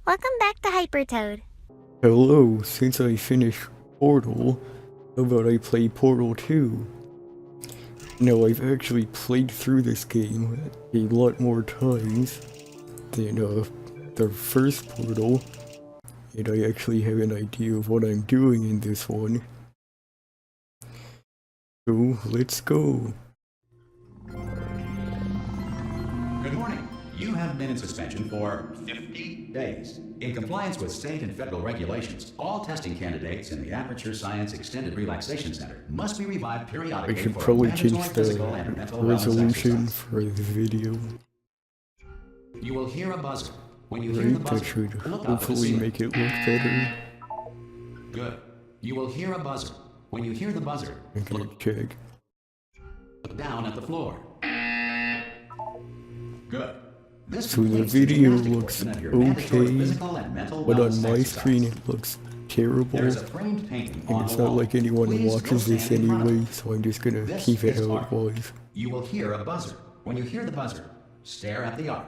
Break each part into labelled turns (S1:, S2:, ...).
S1: Welcome back to Hypertoad.
S2: Hello, since I finished Portal, how about I play Portal 2? Now, I've actually played through this game a lot more times than the first Portal, and I actually have an idea of what I'm doing in this one. So, let's go.
S3: Good morning. You have been in suspension for 50 days. In compliance with state and federal regulations, all testing candidates in the Aperture Science Extended Relaxation Center must be revived
S2: I
S3: periodically
S2: should
S3: for
S2: probably
S3: mandatory
S2: change
S3: physical and
S2: the
S3: mental wellness
S2: resolution
S3: exercise.
S2: for the video.
S3: You will hear a buzzer. When you hear the
S2: Right, that
S3: buzzer,
S2: should
S3: look up at the
S2: hopefully
S3: ceiling.
S2: make it look better.
S3: Good. You will hear a buzzer. When you hear the buzzer,
S2: Okay, check.
S3: look down at the floor. Good. This
S2: So the
S3: completes
S2: video
S3: gymnastic
S2: looks
S3: portion of your mandatory
S2: okay,
S3: physical and mental
S2: but on
S3: wellness
S2: my
S3: exercise.
S2: screen it looks terrible,
S3: There's a framed painting
S2: and
S3: on
S2: it's
S3: the
S2: not
S3: wall.
S2: like anyone
S3: Please go
S2: watches this
S3: stand in front of
S2: anyway,
S3: it.
S2: so I'm just gonna
S3: This
S2: keep it
S3: is
S2: how
S3: art.
S2: it was.
S3: You will hear a buzzer. When you hear the buzzer, stare at the art.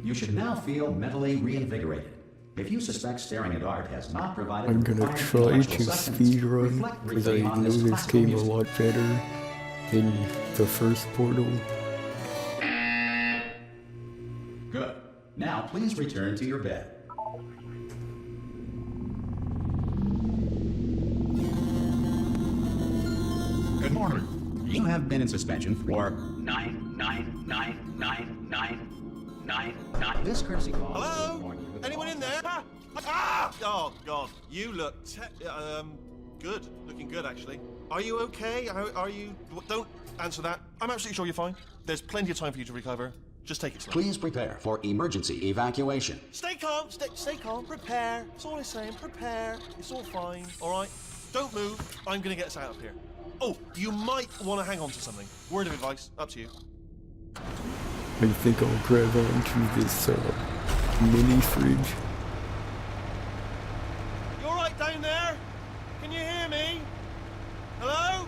S3: You should now feel mentally reinvigorated. If you suspect staring at art has not provided
S2: I'm
S3: the
S2: gonna
S3: required
S2: try
S3: intellectual
S2: to
S3: sustenance,
S2: speedrun,
S3: reflect
S2: because I
S3: briefly on
S2: know this
S3: classical
S2: game a
S3: music.
S2: lot better than the first Portal.
S3: Good. Now please return to your bed. Good morning. You have been in suspension for 9999999. This courtesy call.
S4: Hello?
S3: will warn you that
S4: Anyone
S3: all
S4: in there? Ah! Oh God, you look good. Looking good, actually. Are you okay? Are you? Don't answer that. I'm absolutely sure you're fine. There's plenty of time for you to recover. Just take it slow.
S3: Please prepare for emergency evacuation.
S4: Stay calm. Stay calm. Prepare. That's all I'm saying. Prepare. It's all fine. All right. Don't move. I'm gonna get us out of here. Oh, you might want to hang on to something. Word of advice. Up to you.
S2: I think I'll grab onto this mini fridge.
S4: You all right down there? Can you hear me? Hello?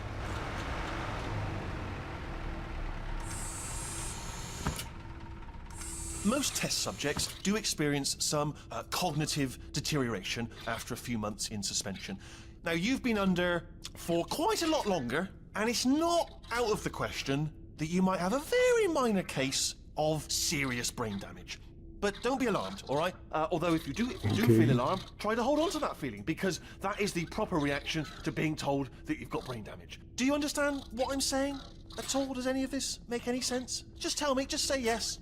S4: Most test subjects do experience some cognitive deterioration after a few months in suspension. Now, you've been under for quite a lot longer, and it's not out of the question that you might have a very minor case of serious brain damage. But don't be alarmed, all right? Although if you do
S2: Okay.
S4: feel alarmed, try to hold on to that feeling, because that is the proper reaction to being told that you've got brain damage. Do you understand what I'm saying at all? Does any of this make any sense? Just tell me, just say yes.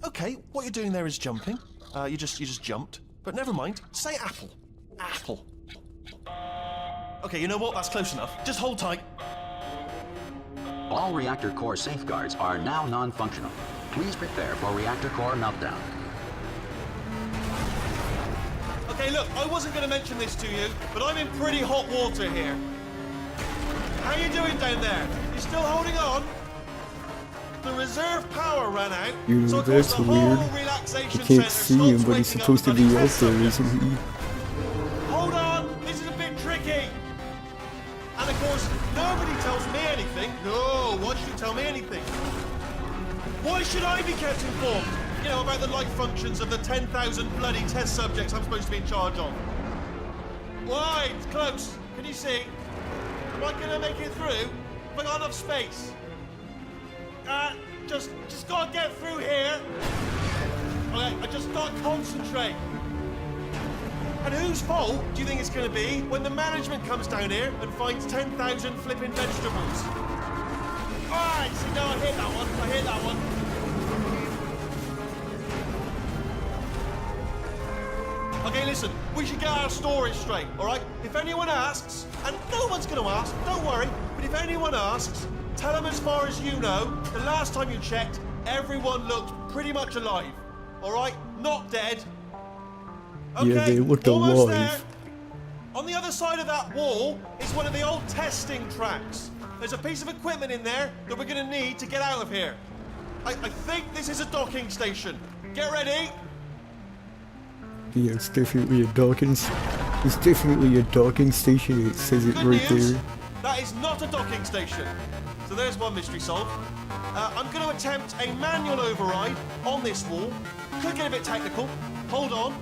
S4: Okay, what you're doing there is jumping. You just jumped. But never mind. Say apple. Apple. Okay, you know what? That's close enough. Just hold tight.
S3: All reactor core safeguards are now non-functional. Please prepare for reactor core meltdown.
S4: Okay, look, I wasn't going to mention this to you, but I'm in pretty hot water here. How you doing down there? You still holding on? The reserve power ran out,
S2: You
S4: so
S2: know,
S4: of course
S2: that's
S4: the
S2: weird.
S4: whole relaxation
S2: I can't
S4: centre
S2: see him,
S4: stops
S2: but he's
S4: waking up
S2: supposed to
S4: the
S2: be
S4: bloody
S2: up
S4: test
S2: there,
S4: subjects.
S2: isn't he?
S4: Hold on, this is a bit tricky. And of course, nobody tells me anything. No, why should you tell me anything? Why should I be kept informed? You know, about the life functions of the 10,000 bloody test subjects I'm supposed to be in charge of. Why? It's close. Can you see? Am I gonna make it through? Have I got enough space? Just gotta get through here. Okay, I just gotta concentrate. And whose fault do you think it's going to be when the management comes down here and finds 10,000 flipping vegetables? Alright, see, no, I hit that one. I hit that one. Okay, listen, we should get our stories straight, alright? If anyone asks, and no one's going to ask, don't worry, but if anyone asks, tell them as far as you know, the last time you checked, everyone looked pretty much alive. Alright? Not dead. Okay,
S2: Yeah, they looked
S4: almost
S2: alive.
S4: there. On the other side of that wall is one of the old testing tracks. There's a piece of equipment in there that we're going to need to get out of here. I think this is a docking station. Get ready.
S2: Yeah, it's definitely a docking. It's definitely a docking station. It says it
S4: Good
S2: right
S4: news.
S2: there.
S4: That is not a docking station. So there's one mystery solved. I'm going to attempt a manual override on this wall. Could get a bit technical. Hold on.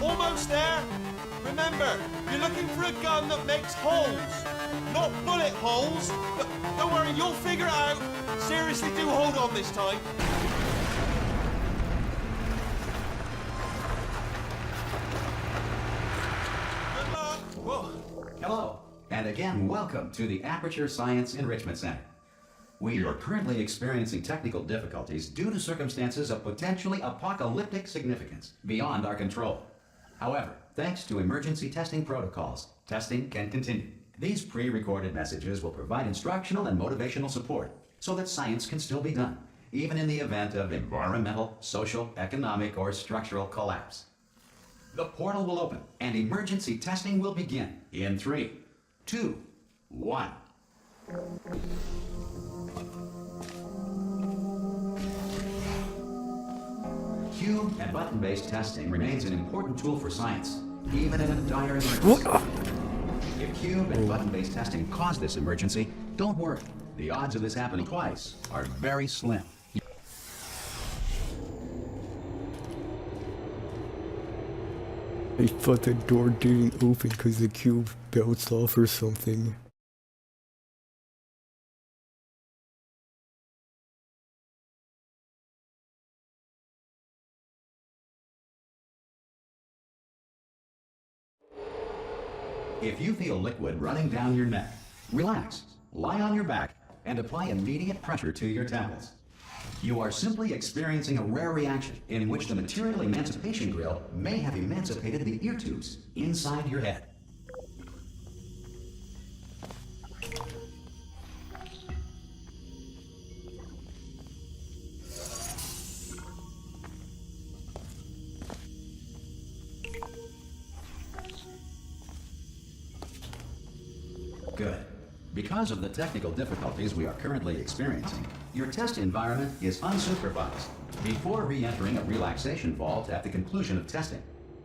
S4: Almost there. Remember, you're looking for a gun that makes holes, not bullet holes. But don't worry, you'll figure it out. Seriously, do hold on this time. Good luck. Whoa.
S3: Hello, and again, welcome to the Aperture Science Enrichment Center. We are currently experiencing technical difficulties due to circumstances of potentially apocalyptic significance beyond our control. However, thanks to emergency testing protocols, testing can continue. These pre-recorded messages will provide instructional and motivational support so that science can still be done, even in the event of environmental, social, economic, or structural collapse. The portal will open and emergency testing will begin in 3, 2, 1. Cube and button-based testing remains an important tool for science, even in a dire emergency. If cube and button-based testing caused this emergency, don't worry. The odds of this happening twice are very slim.
S2: I thought the door didn't open because the cube bounced off or something.
S3: If you feel liquid running down your neck, relax, lie on your back, and apply immediate pressure to your temples. You are simply experiencing a rare reaction in which the material emancipation grill may have emancipated the ear tubes inside your head. Good. Because of the technical difficulties we are currently experiencing, your test environment is unsupervised. Before re-entering a relaxation vault at the conclusion of testing,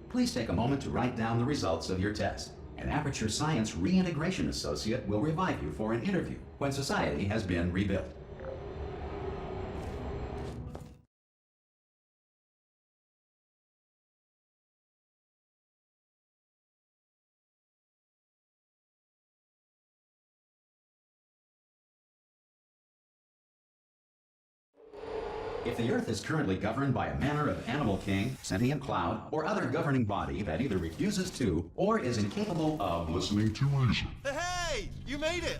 S3: please take a moment to write down the results of your test. An Aperture Science Reintegration Associate will revive you for an interview when society has been rebuilt. If the Earth is currently governed by a manner of animal king, sentient cloud, or other governing body that either refuses to or is incapable of listening to reason.
S4: Hey! You made it!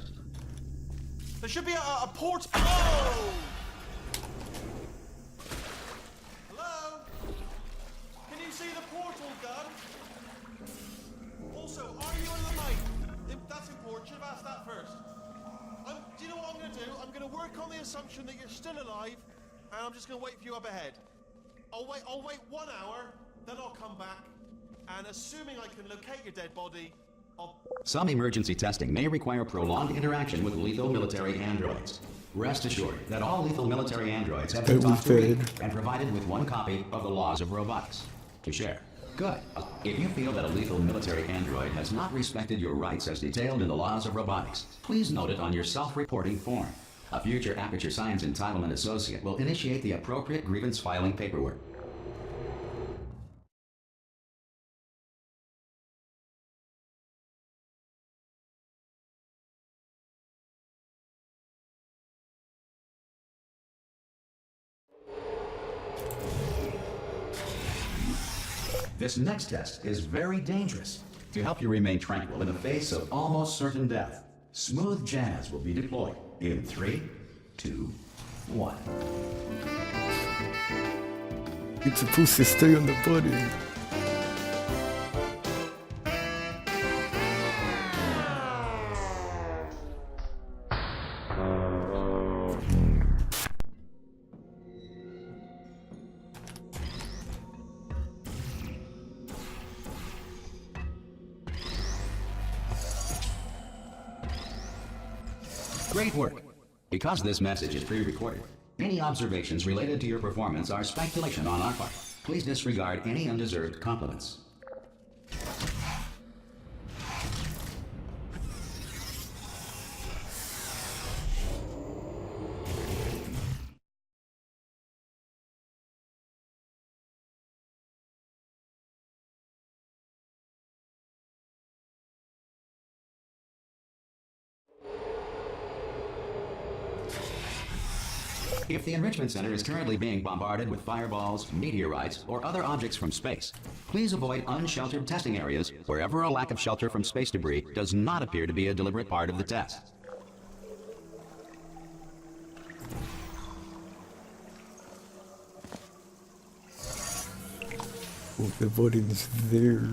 S4: There should be a port... Oh! Hello? Can you see the portal gun? Also, are you alive? That's important. Should have asked that first. Do you know what I'm going to do? I'm going to work on the assumption that you're still alive, and I'm just going to wait for you up ahead. I'll wait 1 hour, then I'll come back, and assuming I can locate your dead body, I'll...
S3: Some emergency testing may require prolonged interaction with lethal military androids. Rest assured that all lethal military androids have been taught to read and provided with 1 copy of the Laws of Robotics to share. Good. If you feel that a lethal military android has not respected your rights as detailed in the Laws of Robotics, please note it on your self-reporting form. A future Aperture Science Entitlement Associate will initiate the appropriate grievance filing paperwork. This next test is very dangerous. To help you remain tranquil in the face of almost certain death, smooth jazz will be deployed in 3, 2, 1.
S2: It's supposed to stay on the button.
S3: Great work. Because this message is pre-recorded, any observations related to your performance are speculation on our part. Please disregard any undeserved compliments. If the Enrichment Center is currently being bombarded with fireballs, meteorites, or other objects from space, please avoid unsheltered testing areas wherever a lack of shelter from space debris does not appear to be a deliberate part of the test.
S2: Oh, the button's there.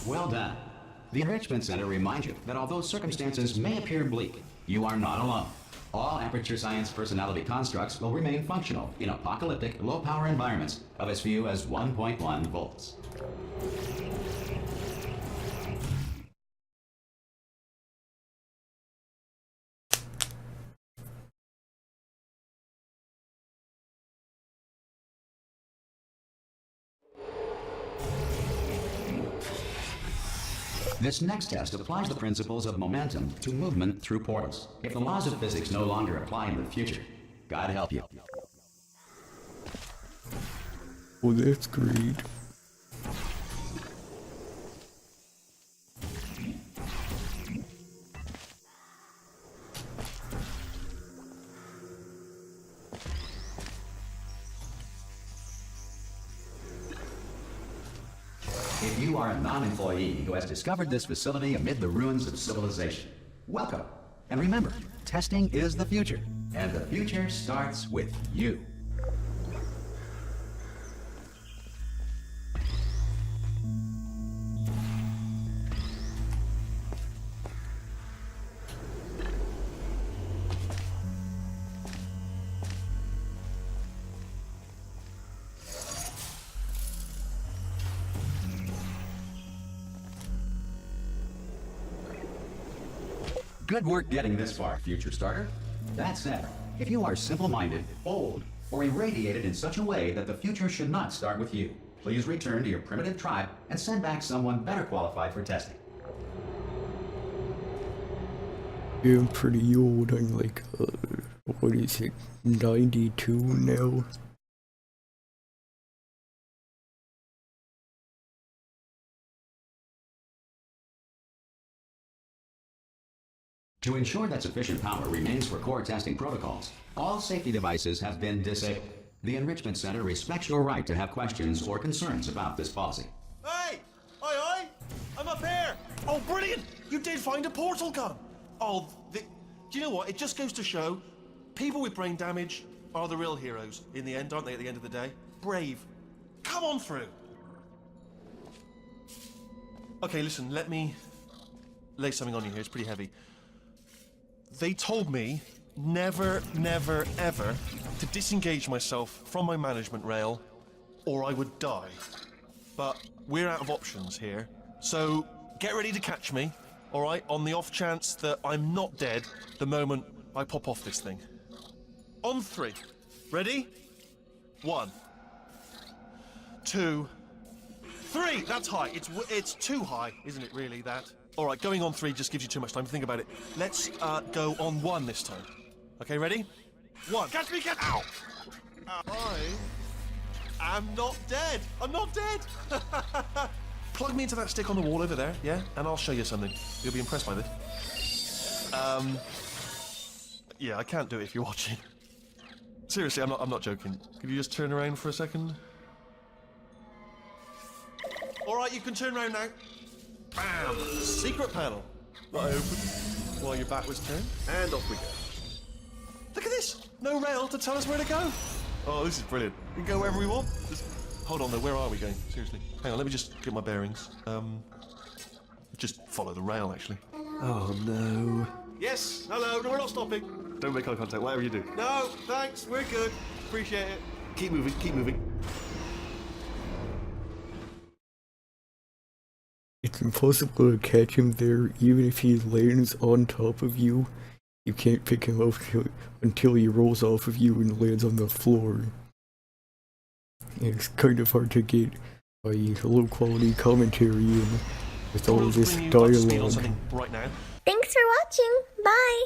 S3: Well done. The Enrichment Center reminds you that although circumstances may appear bleak, you are not alone. All Aperture Science personality constructs will remain functional in apocalyptic, low-power environments of as few as 1.1 volts. This next test applies the principles of momentum to movement through portals. If the laws of physics no longer apply in the future, God help you.
S2: Well, that's great.
S3: If you are a non-employee who has discovered this facility amid the ruins of civilization, welcome. And remember, testing is the future, and the future starts with you. Good work getting this far, future starter. That said, if you are simple-minded, bold, or irradiated in such a way that the future should not start with you, please return to your primitive tribe and send back someone better qualified for testing.
S2: Yeah, I'm pretty old. I'm like, what is it, 92 now?
S3: To ensure that sufficient power remains for core testing protocols, all safety devices have been disabled. The Enrichment Center respects your right to have questions or concerns about this policy.
S4: Hey! Oi, oi! I'm up here! Oh, brilliant! You did find a portal gun! Oh, do you know what? It just goes to show people with brain damage are the real heroes in the end, aren't they, at the end of the day? Brave. Come on through! Okay, listen, let me lay something on you here. It's pretty heavy. They told me never, never, ever to disengage myself from my management rail or I would die. But we're out of options here, so get ready to catch me, all right, on the off chance that I'm not dead the moment I pop off this thing. On 3. Ready? 1, 2, 3. That's high. It's too high, isn't it, really, that? All right, going on 3 just gives you too much time to think about it. Let's go on 1 this time. Okay, ready? 1. Catch me, catch... Ow! I am not dead. I'm not dead. Plug me into that stick on the wall over there, yeah? And I'll show you something. You'll be impressed by this. Yeah, I can't do it if you're watching. Seriously, I'm not joking. Could you just turn around for a second? All right, you can turn around now. Bam! Secret panel. That I opened while your back was turned. And off we go. Look at this! No rail to tell us where to go. Oh, this is brilliant. We can go wherever we want. Just... Hold on though, where are we going? Seriously. Hang on, let me just get my bearings. Just follow the rail, actually. Oh no. Yes, hello, no, we're not stopping. Don't make eye contact, whatever you do. No, thanks, we're good. Appreciate it. Keep moving, keep moving.
S2: It's impossible to catch him there, even if he lands on top of you. You can't pick him up until he rolls off of you and lands on the floor. And it's kind of hard to get by low quality commentary and with all
S4: Someone's
S2: this
S4: bringing you up to speed on
S2: dialogue.
S4: something right now.
S1: Thanks for watching. Bye.